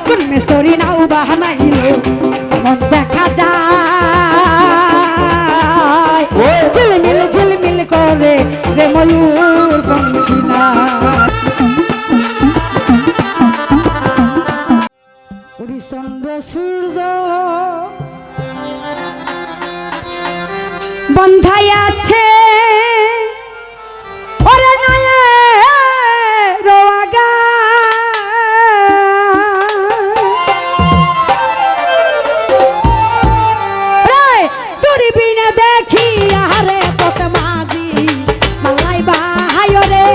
কোন মিস্তরি নাও বাহানাইলো এমন দেখা যায় ঝিলমিল ঝিলমিল করে রে ময়ূর পঙ্খী নাই চন্দ্র সূর্য বন্ধাই আছে ওরে নয়ে রোয়াগা তোরি বিনে দেখি আরে কত মাঝি মালাই ভাই রে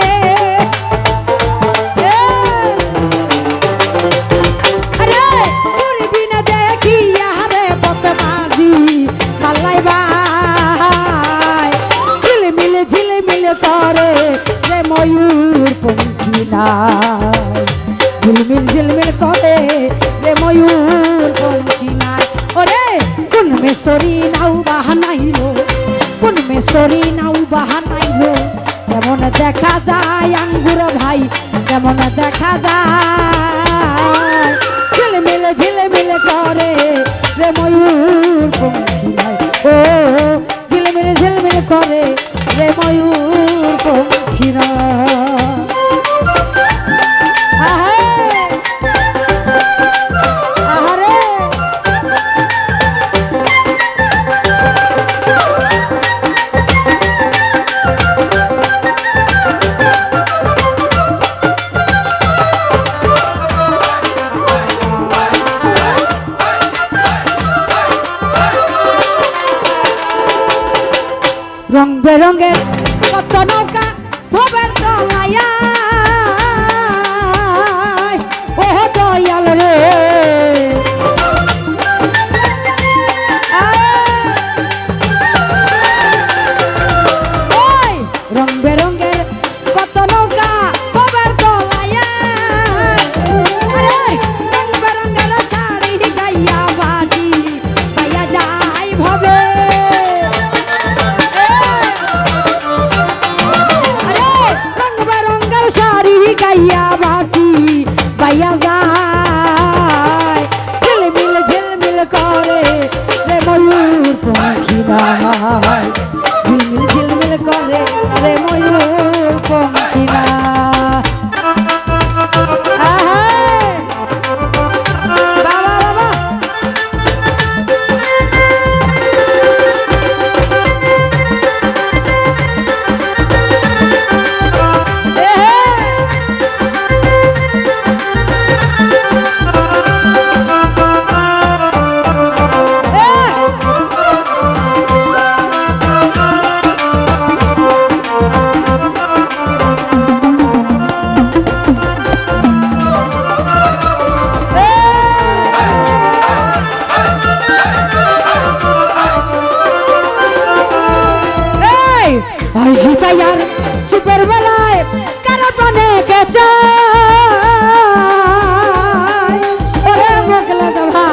আরে তোরি বিনে দেখি আরে কত মাঝি মালাই ভাই ঝিলমিল ঝিলমিল করে রে ময়ূর পঙ্খী নাই ঝিলমিল ঝিলমিল করে রে ময়ূর পঙ্খী নাই ওরে কোন মিস্তরি নাও বাহানাইলো কোন মিস্তরি নাও বাহানাইলো কেমন দেখা যায় আঙ্গুর ভাই কেমন দেখা যায় ঝিলমিল ঝিলমিল করে রে ময়ূর পঙ্খী নাই ও ঝিলমিল ঝিলমিল করে রে ময়ূর পঙ্খী নাই রং বেরঙের কত নৌকা ভবের তলায়া ও দয়াল রে রং বেরঙের কত নৌকা ভবের তলায়া রং বেরঙের শাড়ি গাইয়া বাটি গাইয়া যাই ভবে গাইয়া বাটি গাইয়া যায় ঝিলমিল ঝিলমিল করে রে ময়ূর পঙ্খী নাই ঝিলমিল ঝিলমিল করে রে ময়ূর পঙ্খী নাই আর জিতায়ার চুপের বেলায় কারা পানে গেছে ওরে মোগলা দভা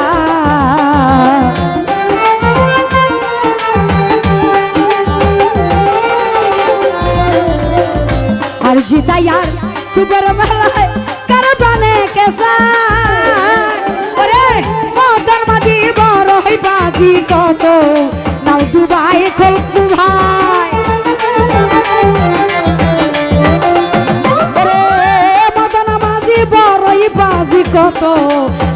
আর জিতায়ার চুপের বেলায় কারা পানে গেছে ওরে মদন মাঝি বড় হই বাজি কত নাও দুবাই খলকু ভাই কত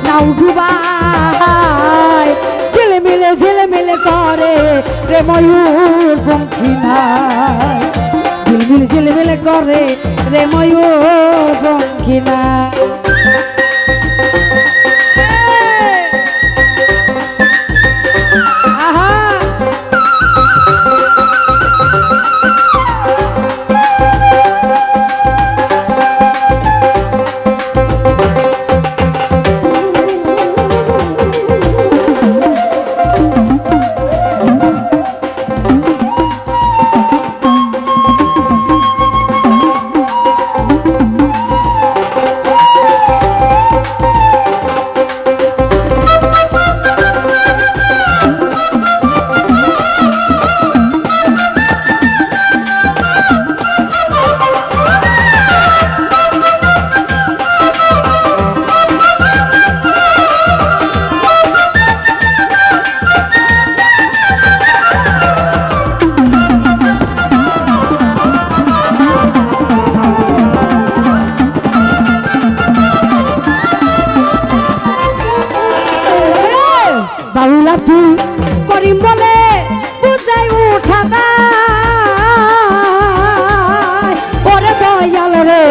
নাও ডুবাই ঝিলমিলে ঝিলমিলে করে রে ময়ূর পঙ্খী নাই ঝিলমিল ঝিলমিল করে রে ময়ূর পঙ্খী নাই বাউল আব্দুল করিম বলে বুঝাই উঠা দায় ওরে দয়াল রে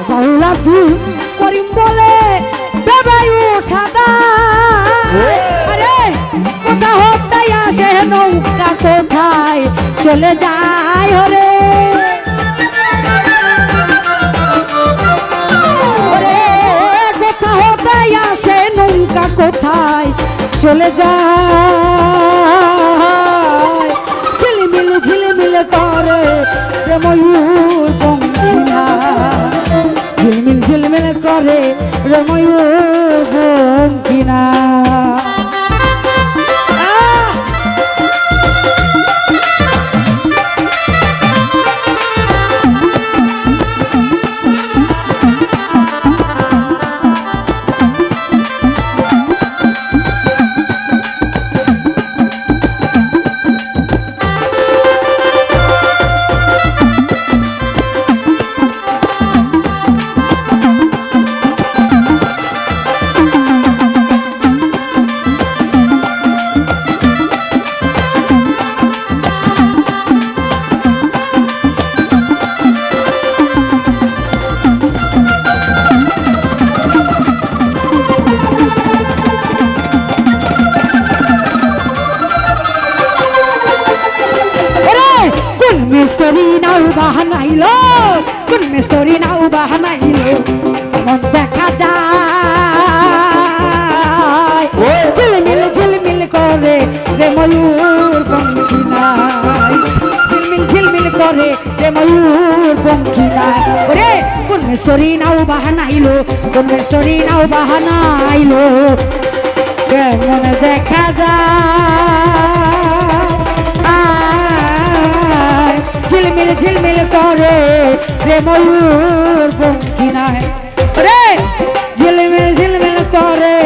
বাউল আব্দুল করিম বলে বেবাই উঠা দায় আরে কোথা হতে আসে নৌকা কোথায় চলে যায় ওরে কোথায় চলে যায় ঝিলমিল ঝিলমিল করে রে ময়ূর পঙ্খিনা ঝিলমিল ঝিলমিল করে রে ময়ূর পঙ্খিনা মিস্ত্রি নাও বাহানাইলো কোন মিস্ত্রি নাও বাহানাইলো মন দেখা যায় ঝিলমিল ঝিলমিল করে রে ময়ূর পঙ্খিনায় ঝিলমিল ঝিলমিল করে রে ময়ূর পঙ্খিনায় ওরে কোন মিস্ত্রি নাও বাহানাইলো কোন মিস্ত্রি নাও বাহানাইলো কেমন দেখা যায় ঝিলমিল ঝিলমিল করে রে ময়ূর পঙ্খিনায় রে ঝিলমিল ঝিলমিল করে